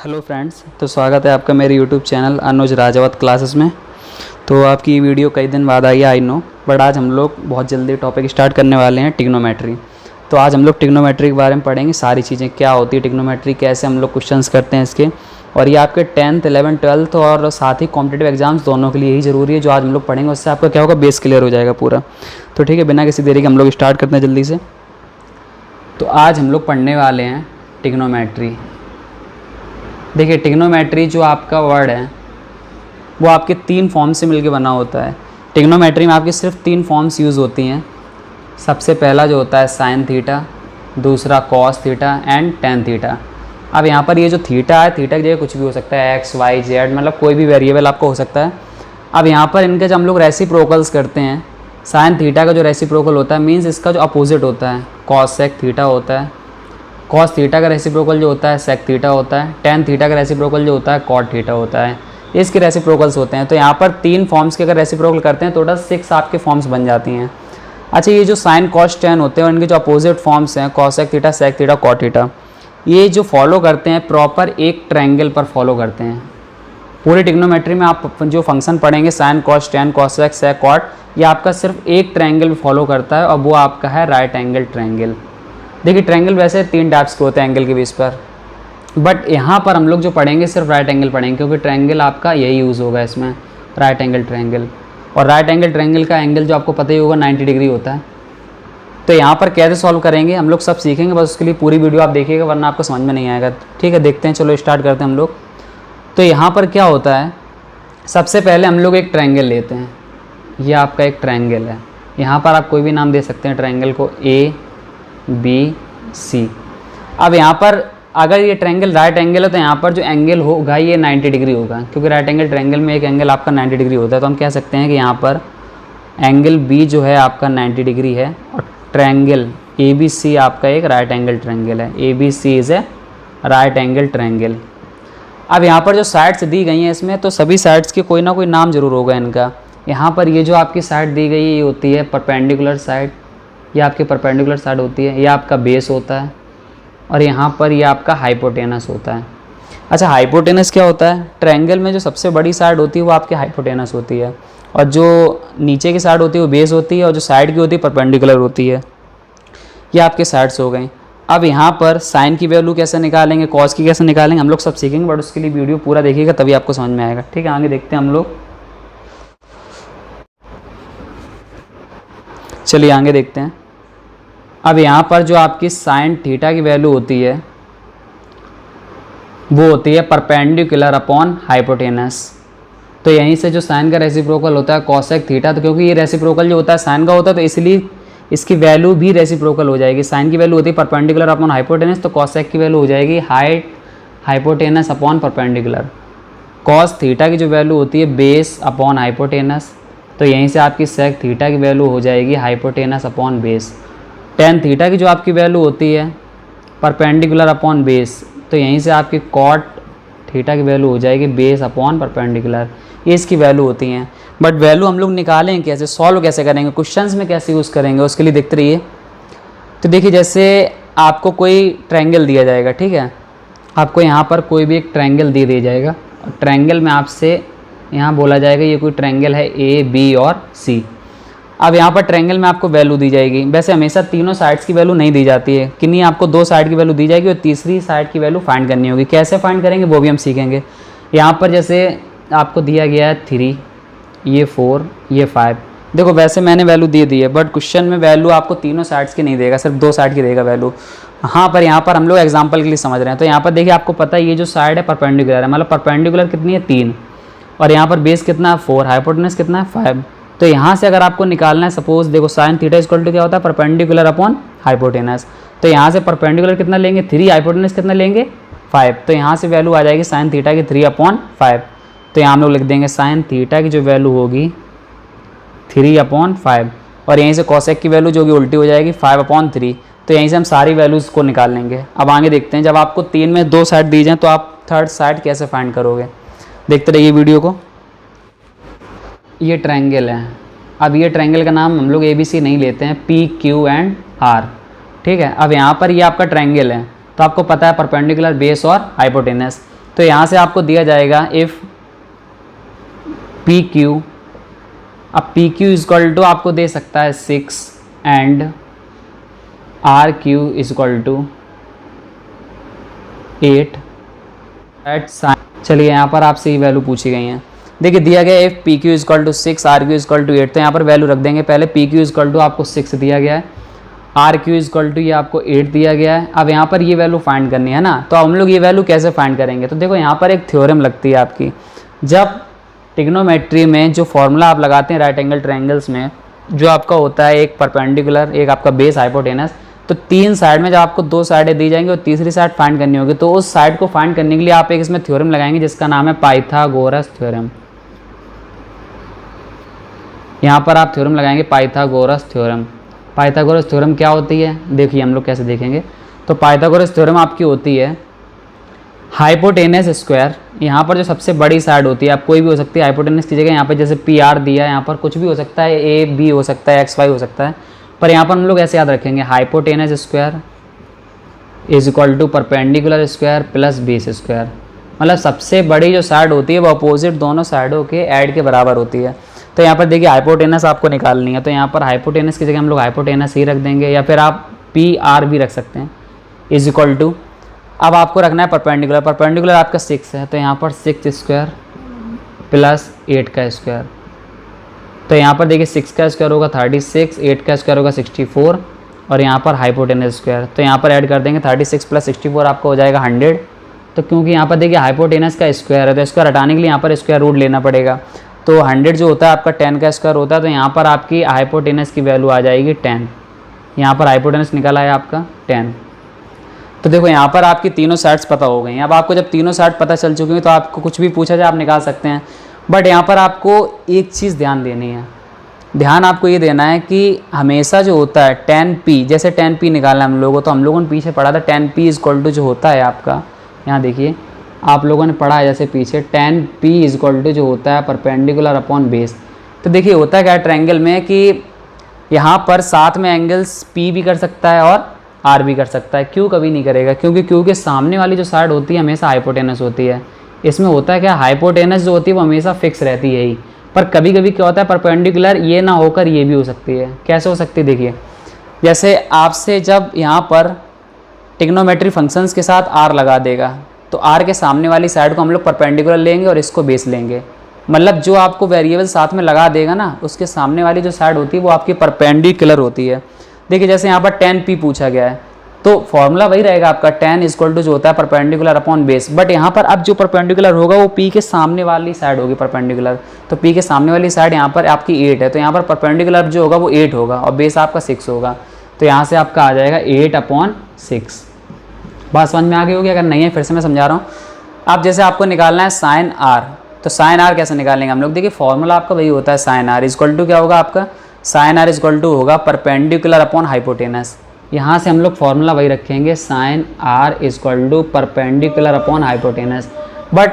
Hello friends, तो स्वागत है आपका मेरे यूट्यूब चैनल अनुज राजावत क्लासेस में। तो आपकी वीडियो कई दिन बाद आई है, आई नो, बट आज हम लोग बहुत जल्दी टॉपिक स्टार्ट करने वाले हैं ट्रिग्नोमेट्री। तो आज हम लोग ट्रिग्नोमेट्री के बारे में पढ़ेंगे, सारी चीज़ें क्या होती है ट्रिग्नोमेट्री, कैसे हम लोग क्वेश्चंस करते हैं इसके। और ये आपके 10th 11th 12th और साथ ही कॉम्पिटिटिव एग्जाम्स दोनों के लिए यही ज़रूरी है। जो आज हम लोग पढ़ेंगे उससे आपका क्या होगा, बेस क्लियर हो जाएगा पूरा। तो ठीक है, बिना किसी देरी के हम लोग स्टार्ट करते हैं जल्दी से। तो आज हम लोग पढ़ने वाले हैं ट्रिग्नोमेट्री। देखिए, ट्रिग्नोमेट्री जो आपका वर्ड है वो आपके 3 फॉर्म से मिलके बना होता है। ट्रिग्नोमेट्री में आपकी सिर्फ 3 फॉर्म्स यूज़ होती हैं। सबसे पहला जो होता है साइन थीटा, दूसरा cos theta and tan theta. अब यहाँ पर ये जो थीटा है, थीटा की जगह कुछ भी हो सकता है, एक्स वाई जेड, मतलब कोई भी वेरिएबल आपको हो सकता है। अब यहाँ पर इनके जब हम लोग रेसिप्रोकल्स करते हैं, साइन थीटा का जो रेसिप्रोकल होता है मीन्स इसका जो अपोजिट होता है कॉस सेक थीटा होता है। कॉस थीटा का रेसिप्रोकल जो होता है सेक थीटा होता है। टेन थीटा का रेसिप्रोकल जो होता है कॉट थीटा होता है। इसके रेसिप्रोकल्स होते हैं। तो यहाँ पर 3 फॉर्म्स के अगर रेसिप्रोकल करते हैं टोटल 6 आपके फॉर्म्स बन जाती हैं। अच्छा, ये जो साइन कॉस टेन होते हैं और इनके जो अपोजिट फॉर्म्स हैं cosec theta sec theta cot theta, ये जो फॉलो करते हैं प्रॉपर एक ट्रायंगल पर फॉलो करते हैं। पूरी ट्रिग्नोमेट्री में आप जो फंक्शन पढ़ेंगे sine cos tan cosec sec cot, ये आपका सिर्फ एक ट्रायंगल फॉलो करता है और वो आपका है राइट एंगल ट्रायंगल। देखिए, ट्रायंगल वैसे 3 टाइप्स के होते हैं एंगल के बेस पर, बट यहाँ पर हम लोग जो पढ़ेंगे सिर्फ राइट एंगल पढ़ेंगे, क्योंकि ट्रायंगल आपका यही यूज़ होगा इसमें, राइट एंगल ट्रायंगल। और राइट एंगल ट्रायंगल का एंगल जो आपको पता ही होगा 90 डिग्री होता है। तो यहाँ पर कैसे सॉल्व करेंगे हम लोग सब सीखेंगे, बस उसके लिए पूरी वीडियो आप देखिएगा वरना आपको समझ में नहीं आएगा। ठीक है, देखते हैं, चलो स्टार्ट करते हैं हम लोग। तो यहाँ पर क्या होता है, सबसे पहले हम लोग एक ट्रायंगल लेते हैं। ये आपका एक ट्रायंगल है, यहाँ पर आप कोई भी नाम दे सकते हैं ट्रायंगल को, ए बी सी। अब यहाँ पर अगर ये ट्रायंगल राइट एंगल है तो यहाँ पर जो एंगल होगा ये 90 डिग्री होगा, क्योंकि राइट एंगल ट्रायंगल में एक एंगल आपका 90 डिग्री होता है। तो हम कह सकते हैं कि यहाँ पर एंगल बी जो है आपका 90 डिग्री है और ट्रायंगल ए बी सी आपका एक राइट एंगल ट्रायंगल है। A B C is a right angle triangle. अब यहाँ पर जो साइड्स दी गई हैं इसमें, तो सभी साइड्स के कोई ना कोई नाम जरूर होगा इनका। यहाँ पर ये जो आपकी साइड दी गई है ये होती है परपेंडिकुलर साइड, ये आपकी परपेंडिकुलर साइड होती है, ये आपका बेस होता है। और यहाँ पर ये आपका हाइपोटेनस होता है। अच्छा, हाइपोटेनस क्या होता है, ट्रायंगल में जो सबसे बड़ी साइड होती है वो आपकी हाइपोटेनस होती है, और जो नीचे की साइड होती है वो बेस होती है, और जो साइड की होती है परपेंडिकुलर होती है। ये आपके साइड्स हो गई। अब यहाँ पर साइन की वैल्यू कैसे निकालेंगे, कॉस की कैसे निकालेंगे, हम लोग सब सीखेंगे, बट उसके लिए वीडियो पूरा देखिएगा तभी आपको समझ में आएगा। ठीक है, आगे देखते हैं हम लोग। चलिए आगे देखते हैं। अब यहाँ पर जो आपकी साइन थीटा की वैल्यू होती है वो होती है परपेंडिकुलर अपॉन हाइपोटेनस। तो यहीं से जो साइन का रेसिप्रोकल होता है कॉसेक थीटा, तो क्योंकि ये रेसिप्रोकल जो होता है साइन का होता है तो इसलिए इसकी वैल्यू भी रेसिप्रोकल हो जाएगी। साइन की वैल्यू होती है परपेंडिकुलर अपॉन हाइपोटेनस, तो कॉसेक की वैल्यू हो जाएगी hypotenuse upon perpendicular. Cos theta की जो वैल्यू होती है बेस अपॉन हाइपोटेनस, तो यहीं से आपकी सेक थीटा की वैल्यू हो जाएगी hypotenuse upon base. Tan theta की जो आपकी वैल्यू होती है परपेंडिकुलर अपॉन बेस, तो यहीं से आपकी कॉट थीटा की वैल्यू हो जाएगी बेस अपॉन परपेंडिकुलर। ये इसकी वैल्यू होती हैं। बट वैल्यू हम लोग निकालें कैसे, सॉल्व कैसे करेंगे, क्वेश्चंस में कैसे यूज़ करेंगे, उसके लिए देखते रहिए। तो देखिए, जैसे आपको कोई ट्रायंगल दिया जाएगा, ठीक है, आपको यहाँ पर कोई भी एक ट्रायंगल दिया जाएगा। ट्रायंगल में आपसे यहाँ बोला जाएगा ये कोई ट्रायंगल है ए बी और सी। अब यहाँ पर ट्रायंगल में आपको वैल्यू दी जाएगी। वैसे हमेशा तीनों साइड्स की वैल्यू नहीं दी जाती है, कि नहीं, आपको 2 साइड की वैल्यू दी जाएगी और तीसरी साइड की वैल्यू फाइंड करनी होगी। कैसे फाइंड करेंगे वो भी हम सीखेंगे। यहाँ पर जैसे आपको दिया गया है 3, ये 4, ये 5। देखो, वैसे मैंने वैल्यू दे दी है, बट क्वेश्चन में वैल्यू आपको तीनों साइड्स की नहीं देगा, सिर्फ 2 साइड की देगा वैल्यू। हाँ, पर यहाँ पर हम लोग एग्जाम्पल के लिए समझ रहे हैं। तो यहाँ पर देखिए, आपको पता है ये जो साइड है परपेंडिकुलर है, मतलब परपेंडिकुलर कितनी है 3, और यहाँ पर बेस कितना है 4, हाइपोटेनस कितना है 5। तो यहाँ से अगर आपको निकालना है, सपोज देखो साइन थीटा इक्वल टू क्या होता है परपेंडिकुलर अपॉन हाइपोटेनस। तो यहाँ से परपेंडिकुलर कितना लेंगे 3, हाइपोटेनस कितना लेंगे 5। तो यहाँ से वैल्यू आ जाएगी साइन थीटा की 3 अपॉन 5। तो यहाँ हम लोग लिख देंगे साइन थीटा की जो वैल्यू होगी 3 अपॉन 5, और यहीं से कॉसेक की वैल्यू जो कि उल्टी हो जाएगी 5 अपॉन 3। तो यहीं से हम सारी वैल्यूज़ को निकाल लेंगे। अब आगे देखते हैं, जब आपको 3 में 2 साइड दी जाए तो आप थर्ड साइड कैसे फाइंड करोगे। देखते रहिए वीडियो को। ये ट्रायंगल है। अब ये ट्रायंगल का नाम हम लोग ABC नहीं लेते हैं, P, Q एंड R। ठीक है, अब यहाँ पर ये आपका ट्रायंगल है, तो आपको पता है परपेंडिकुलर बेस और हाइपोटेनस। तो यहाँ से आपको दिया जाएगा इफ़ पी क्यू, अब पी क्यू इजक्वल टू आपको दे सकता है 6 and R Q is equal to 8 at sine. चलिए यहाँ पर आपसे ये वैल्यू पूछी गई हैं। देखिए दिया गया if P Q is equal to 6 R Q is equal to 8, तो यहाँ पर वैल्यू रख देंगे। पहले पी क्यू इजक्वल टू आपको 6 दिया गया है, आर क्यू इजक्वल टू ये आपको 8 दिया गया है। अब यहाँ पर ये वैल्यू फाइंड करनी है ना, तो हम लोग ये वैल्यू कैसे फाइंड करेंगे? तो देखो यहाँ पर एक थ्योरम लगती है आपकी। जब ट्रिग्नोमेट्री में जो फॉर्मूला आप लगाते हैं राइट एंगल ट्रायंगल्स में, जो आपका होता है एक परपेंडिकुलर, एक आपका बेस, हाइपोटेनस, तो 3 साइड में जब आपको 2 साइडें दी जाएंगी और तीसरी साइड फाइंड करनी होगी, तो उस साइड को फाइंड करने के लिए आप एक इसमें थ्योरम लगाएंगे जिसका नाम है पाइथागोरस थ्योरम। यहाँ पर आप थ्योरम लगाएंगे पाइथागोरस थ्योरम। पाइथागोरस थ्योरम क्या होती है देखिए हम लोग कैसे देखेंगे। तो पाइथागोरस थ्योरम आपकी होती है हाइपोटेनस स्क्वायर, यहाँ पर जो सबसे बड़ी साइड होती है, आप कोई भी हो सकती है हाइपोटेनस की जगह, यहाँ पर जैसे पी आर दिया है, यहाँ पर कुछ भी हो सकता है, ए बी हो सकता है, एक्स वाई हो सकता है, पर यहाँ पर हम लोग ऐसे याद रखेंगे hypotenuse square is equal to perpendicular square plus base square. मतलब सबसे बड़ी जो साइड होती है वो अपोजिट दोनों साइडों के ऐड के बराबर होती है। तो यहाँ पर देखिए हाइपोटेनस आपको निकालनी है, तो यहाँ पर हाइपोटेनस की जगह हम लोग हाइपोटेनस ही रख देंगे, या फिर आप पी आर भी रख सकते हैं, इज इक्वल टू, अब आपको रखना है परपेंडिकुलर। परपेंडिकुलर आपका 6 है, तो यहाँ पर 6 स्क्वायर प्लस 8 का स्क्वायर। तो यहाँ पर देखिए 6 का स्क्वायर होगा 36, 8 का स्क्वायर होगा 64, और यहाँ पर हाइपोटेनस स्क्वायर, तो यहाँ पर ऐड कर देंगे 36 प्लस 64 आपको हो जाएगा 100। तो क्योंकि यहाँ पर देखिए हाइपोटेनस का स्क्वायर है, तो स्क्वायर हटाने के लिए यहाँ पर स्क्वायर रूट लेना पड़ेगा। तो 100 जो होता है आपका 10 का स्क्वायर होता है, तो यहाँ पर आपकी हाइपोटेनस की वैल्यू आ जाएगी 10। यहाँ पर हाइपोटेनस निकला है आपका 10। तो देखो यहाँ पर आपकी तीनों साइड्स पता हो गई हैं। अब आपको जब तीनों साइड पता चल चुकी हैं तो आपको कुछ भी पूछा जाए आप निकाल सकते हैं। बट यहाँ पर आपको एक चीज़ ध्यान देनी है, ध्यान आपको ये देना है कि हमेशा जो होता है tan p, जैसे tan p निकालना है हम लोगों, तो हम लोगों ने पीछे पढ़ा था tan p इजक्वल टू जो होता है आपका, यहाँ देखिए आप लोगों ने पढ़ा है जैसे पीछे tan p इजक्वल टू जो होता है परपेंडिकुलर अपॉन बेस। तो देखिए होता है क्या ट्रायंगल में कि यहाँ पर साथ में एंगल्स p भी कर सकता है और r भी कर सकता है। क्यों कभी नहीं करेगा? क्योंकि सामने वाली जो साइड होती है हमेशा हाइपोटेनस होती है। इसमें होता है क्या, हाइपोटेनस जो होती है वो हमेशा फिक्स रहती है ही, पर कभी कभी क्या होता है परपेंडिकुलर ये ना होकर ये भी हो सकती है। कैसे हो सकती है देखिए, जैसे आपसे जब यहाँ पर ट्रिग्नोमेट्री फंक्शंस के साथ r लगा देगा, तो r के सामने वाली साइड को हम लोग परपेंडिकुलर लेंगे और इसको बेस लेंगे। मतलब जो आपको वेरिएबल साथ में लगा देगा ना, उसके सामने वाली जो साइड होती है वो आपकी परपेंडिकुलर होती है। देखिए जैसे यहाँ पर tan p पूछा गया है, तो फॉर्मूला वही रहेगा आपका tan इक्वल टू जो होता है परपेंडिकुलर अपॉन बेस। बट यहाँ पर अब जो परपेंडिकुलर होगा वो p के सामने वाली साइड होगी परपेंडिकुलर, तो p के सामने वाली साइड यहाँ पर आपकी 8 है, तो यहाँ पर परपेंडिकुलर जो होगा वो 8 होगा और बेस आपका 6 होगा। तो यहाँ से आपका आ जाएगा 8/6। बात समझ में आ गई होगी? अगर नहीं है फिर से मैं समझा रहा हूँ। अब जैसे आपको निकालना है साइन r, तो साइन r कैसे निकालेंगे हम लोग? देखिए फॉर्मूला आपका वही होता है साइन r इक्वल टू क्या होगा आपका, साइन r इक्वल टू होगा परपेंडिकुलर अपॉन हाइपोटेनस। यहाँ से हम लोग फॉर्मूला वही रखेंगे sine r equal to perpendicular upon hypotenuse. But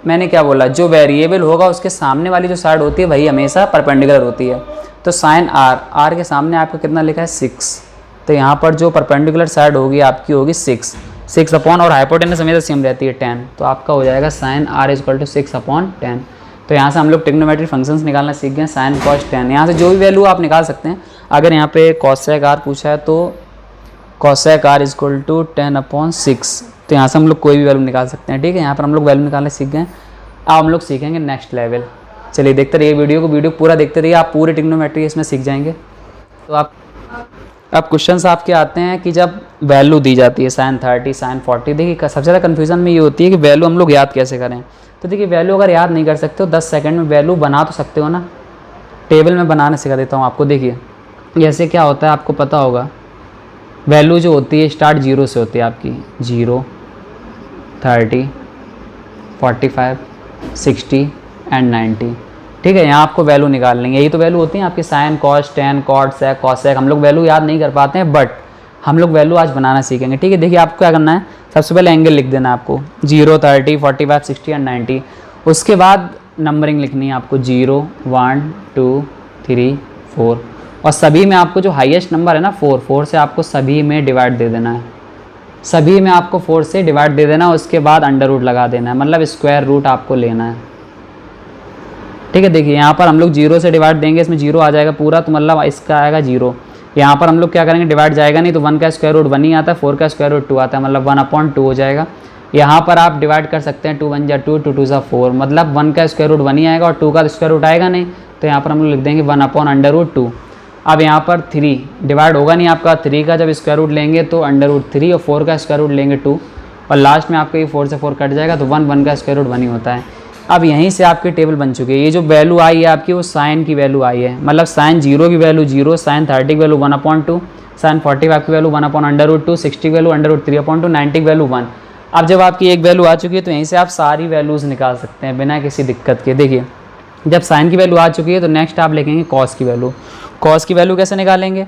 मैंने क्या बोला, जो वेरिएबल होगा उसके सामने वाली जो साइड होती है वही हमेशा परपेंडिकुलर होती है। तो साइन r के सामने आपका कितना लिखा है 6, तो यहाँ पर जो परपेंडिकुलर साइड होगी आपकी होगी 6 अपॉन, और हाइपोटेनस हमेशा सेम रहती है 10, तो आपका हो जाएगा साइन r इक्वल टू 6/10। तो यहाँ से हम लोग ट्रिग्नोमेट्री फंक्शंस निकालना सीख गए, साइन कॉस tan। यहाँ से जो भी वैल्यू आप निकाल सकते हैं। अगर यहाँ पे कॉसेक r पूछा है तो कॉसेक r इक्वल टू 10/6, तो यहाँ से हम लोग कोई भी वैल्यू निकाल सकते हैं। ठीक है, यहाँ पर हम लोग वैल्यू निकालना सीख गए। अब हम लोग सीखेंगे नेक्स्ट लेवल। चलिए देखते रहिए वीडियो पूरा देखते रहिए, आप पूरे ट्रिग्नोमेट्री इसमें सीख जाएंगे। तो अब क्वेश्चंस आपके आते हैं कि जब वैल्यू दी जाती है sin 30 sin 40, देखिए सबसे ज़्यादा कन्फ्यूजन में ये होती है कि वैल्यू हम लोग याद कैसे करें। तो देखिए वैल्यू अगर याद नहीं कर सकते हो 10 सेकंड में वैल्यू बना तो सकते हो ना। टेबल में बनाना सिखा देता हूँ आपको। देखिए जैसे क्या होता है आपको पता होगा, वैल्यू जो होती है स्टार्ट 0 से होती है आपकी, 0 30 45 60 एंड 90। ठीक है, यहाँ आपको वैल्यू निकाल लेंगे। यही तो वैल्यू होती है आपकी sine cos tan cot sec cosec. हम लोग वैल्यू याद नहीं कर पाते हैं, बट हम लोग वैल्यू आज बनाना सीखेंगे। ठीक है, देखिए आपको क्या करना है, सबसे पहले एंगल लिख देना है आपको 0 30 45 60 एंड 90। उसके बाद नंबरिंग लिखनी है आपको 0 1 2 3 4, और सभी में आपको जो हाईएस्ट नंबर है ना 4 से आपको सभी में डिवाइड दे देना है। सभी में आपको 4 से डिवाइड दे देना, उसके बाद अंडर रूट लगा देना है, मतलब स्क्वायर रूट आपको लेना है। ठीक है, देखिए यहाँ पर हम लोग 0 से डिवाइड देंगे, इसमें 0 आ जाएगा पूरा, तो मतलब इसका आएगा 0। यहाँ पर हम लोग क्या करेंगे, डिवाइड जाएगा नहीं तो 1 का स्क्वायर रूट 1 ही आता है, 4 का स्क्वायर रूट 2 आता है, मतलब 1/2 हो जाएगा। यहाँ पर आप डिवाइड कर सकते हैं, 2 1 जा 2, 2 2 जा 4, मतलब 1 का स्क्वायर रूट 1 ही आएगा और 2 का स्क्वायर रूट आएगा नहीं, तो यहाँ पर हम लोग लिख देंगे 1/√2। अब यहाँ पर 3 डिवाइड होगा नहीं आपका, 3 का जब स्क्वायर रूट लेंगे तो √3 और 4 का स्क्वायर रूट लेंगे 2, और लास्ट में आपका ये 4 से 4 कट जाएगा तो 1 का स्क्वायर रूट 1 ही होता है। अब यहीं से आपकी टेबल बन चुकी है। ये जो वैल्यू आई है आपकी वो साइन की वैल्यू आई है, मतलब साइन 0 की वैल्यू 0, साइन 30 की वैल्यू 1/2, साइन 45 की वैल्यू 1/√2, 60 की वैल्यू √3/2, 90 की वैल्यू 1। अब जब आपकी एक वैल्यू आ चुकी है तो यहीं से आप सारी वैल्यूज़ निकाल सकते हैं बिना किसी दिक्कत के। देखिए जब साइन की वैल्यू आ चुकी है तो नेक्स्ट आप लिखेंगे कॉस की वैल्यू। कॉस की वैल्यू कैसे निकालेंगे,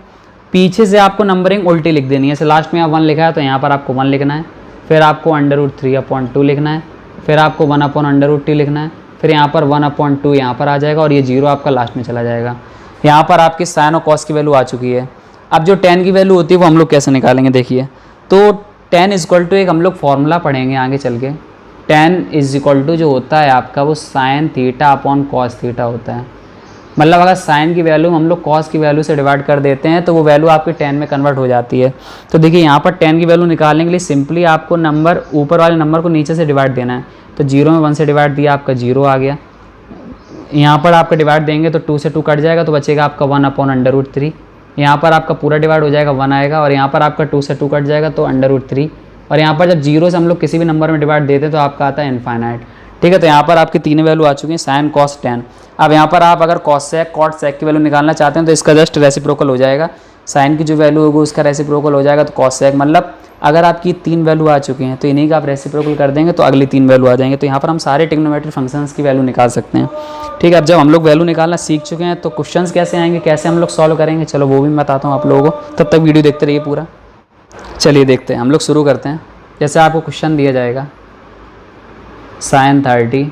पीछे से आपको नंबरिंग उल्टी लिख देनी है। जैसे लास्ट में आप 1 लिखा है तो यहाँ पर आपको 1 लिखना है, फिर आपको √3/2 लिखना है, फिर आपको 1/√2 लिखना है, फिर यहाँ पर 1/2 यहाँ पर आ जाएगा और ये 0 आपका लास्ट में चला जाएगा। यहाँ पर आपकी साइन और कॉस की वैल्यू आ चुकी है। अब जो tan की वैल्यू होती है वो हम लोग कैसे निकालेंगे, देखिए तो tan = एक हम लोग फॉर्मूला पढ़ेंगे आगे चल के। tan = जो होता है आपका वो sin θ/cos θ होता है। मतलब अगर साइन की वैल्यू हम लोग कॉस की वैल्यू से डिवाइड कर देते हैं तो वो वैल्यू आपकी tan में कन्वर्ट हो जाती है। तो देखिए यहाँ पर tan की वैल्यू निकालने के लिए सिंपली आपको नंबर ऊपर वाले नंबर को नीचे से डिवाइड देना है। तो 0 में 1 से डिवाइड दिया, आपका 0 आ गया। यहाँ पर आपका डिवाइड देंगे तो 2 से 2 कट जाएगा तो बचेगा आपका 1/√3। यहाँ पर आपका पूरा डिवाइड हो जाएगा 1 आएगा, और यहाँ पर आपका 2 से 2 कट जाएगा तो √3। और यहाँ पर जब 0 से हम लोग किसी भी नंबर में डिवाइड देते हैं तो आपका आता है इनफाइनाइट। ठीक है, तो यहाँ पर आपकी 3 वैल्यू आ चुकी हैं, साइन कॉस tan। अब यहाँ पर आप अगर कॉसेक कॉट सेक की वैल्यू निकालना चाहते हैं तो इसका जस्ट रेसिप्रोकल हो जाएगा। साइन की जो वैल्यू होगी उसका रेसिप्रोकल हो जाएगा तो कॉसेक, मतलब अगर आपकी 3 वैल्यू आ चुकी हैं तो इन्हीं का आप रेसिप्रोकल कर देंगे तो अगली 3 वैल्यू आ जाएंगे। तो यहाँ पर हम सारे ट्रिग्नोमेट्री फंक्शंस की वैल्यू निकाल सकते हैं। ठीक है, अब जब हम लोग वैल्यू निकालना सीख चुके हैं तो क्वेश्चंस कैसे आएंगे, कैसे हम लोग सॉल्व करेंगे, चलो वो भी मैं बताता हूँ आप लोगों को। तब तक वीडियो देखते रहिए पूरा। चलिए देखते हैं, हम लोग शुरू करते हैं। जैसे आपको क्वेश्चन दिया जाएगा sin 30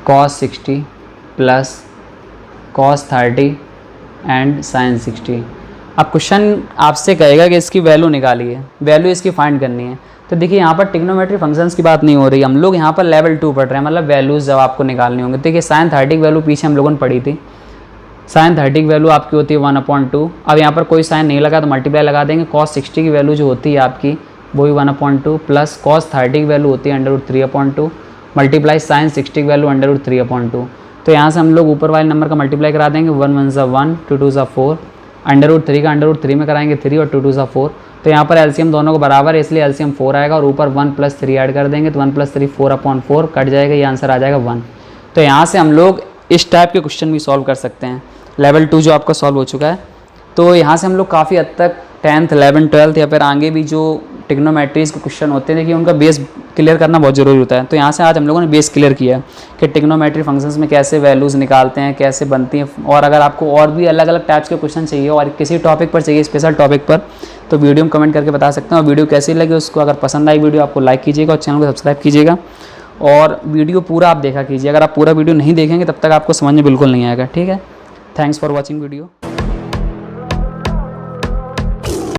cos 60 plus cos 30 and sin 60। अब क्वेश्चन आपसे कहेगा कि इसकी वैल्यू निकालिए, वैल्यू इसकी फाइंड करनी है। तो देखिए यहाँ पर ट्रिग्नोमेट्री फंक्शंस की बात नहीं हो रही, हम लोग यहाँ पर लेवल 2 पढ़ रहे हैं, मतलब वैल्यूज़ जब आपको निकालनी होंगी। देखिए sin 30 की वैल्यू पीछे हम लोगों ने पढ़ी थी, sin 30 की वैल्यू आपकी होती है 1/2। अब यहाँ पर कोई साइन नहीं लगा तो मल्टीप्लाई लगा देंगे। cos 60 की वैल्यू जो होती है आपकी वही 1/2 प्लस cos 30 की वैल्यू होती है √3/2 मल्टीप्लाई sin 60 की वैल्यू √3/2। तो यहाँ से हम लोग ऊपर वाले नंबर का मल्टीप्लाई करा देंगे, 1 1 ज़ा 1, 2 2 ज़ा 4, √3 का √3 में कराएंगे 3 और 2 2 ज़ा 4। तो यहाँ पर एलसीएम दोनों को बराबर है इसलिए एलसीएम 4 आएगा, और ऊपर 1 + 3 ऐड कर देंगे तो 1 + 3 4/4 कट जाएगा, ये आंसर आ जाएगा 1। तो यहाँ से हम लोग इस टाइप के क्वेश्चन भी सॉल्व कर सकते हैं। लेवल 2 जो आपका सॉल्व हो चुका है, तो यहाँ से हम लोग काफ़ी हद तक 10th 11th 12th या फिर आगे भी जो ट्रिग्नोमेट्रीज के क्वेश्चन होते हैं, देखिए उनका बेस क्लियर करना बहुत ज़रूरी होता है। तो यहाँ से आज हम लोगों ने बेस क्लियर किया है कि ट्रिग्नोमेट्री फंक्शंस में कैसे वैल्यूज़ निकालते हैं, कैसे बनती हैं। और अगर आपको और भी अलग अलग टाइप्स के क्वेश्चन चाहिए और किसी टॉपिक पर चाहिए, स्पेशल टॉपिक पर, तो वीडियो में कमेंट करके बता सकते हैं। और वीडियो कैसी लगी उसको अगर पसंद आई वीडियो आपको लाइक कीजिएगा और चैनल को सब्सक्राइब कीजिएगा, और वीडियो पूरा आप देखा कीजिए। अगर आप पूरा वीडियो नहीं देखेंगे तब तक आपको समझ में बिल्कुल नहीं आएगा। ठीक है, थैंक्स फॉर वॉचिंग वीडियो।